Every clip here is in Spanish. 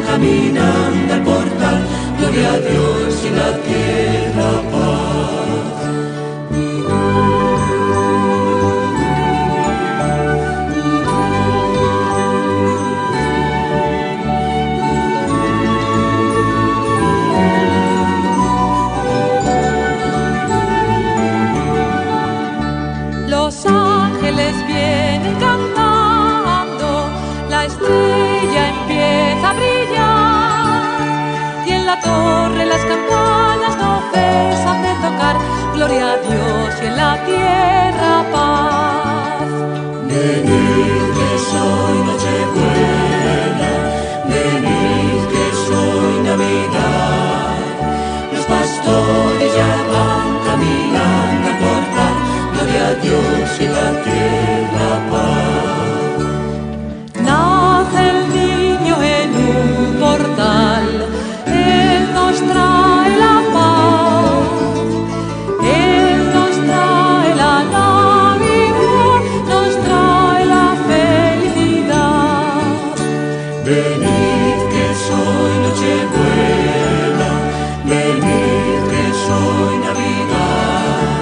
Caminando al portal, gloria a Dios y en la tierra paz. Los ángeles vienen cantando, la estrella empieza a brillar y en la torre las campanas no cesan de tocar, gloria a Dios y en la tierra paz. Venid que soy Nochebuena, venid que soy Navidad. Los pastores ya van caminando al portal, gloria a Dios y en la tierra paz. Nace el niño en un portal, Él nos trae la paz, Él nos trae la Navidad, nos trae la felicidad. Venid que soy Nochebuena, venid que soy Navidad.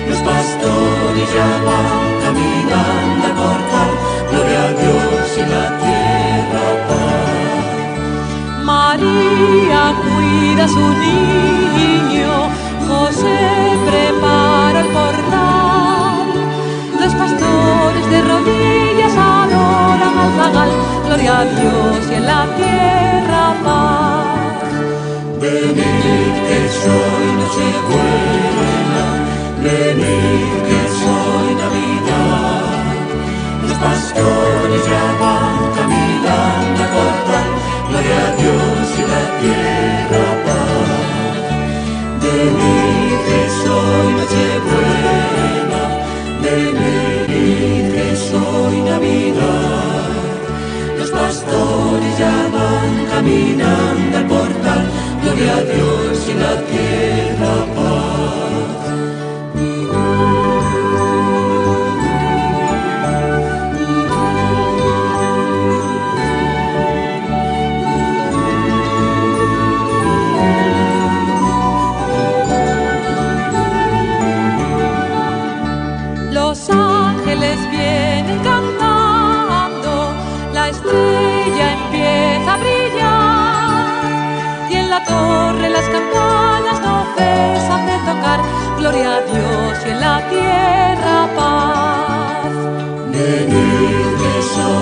Los pastores ya van caminando al portal, gloria a Dios y la tierra paz. María cuida a su niño, José prepara el portal. Los pastores de rodillas adoran al zagal, gloria a Dios y en la tierra paz. Venid que soy Nochebuena, venid que soy Navidad. Los pastores ya van caminando al portal, gloria a Dios y la tierra paz. Venid que soy Nochebuena, venid que soy Navidad. Los pastores ya van caminando al portal, gloria a Dios y la tierra paz. Los ángeles vienen cantando, la estrella empieza a brillar y en la torre las campanas no cesan de tocar, gloria a Dios y en la tierra paz. Venid que soy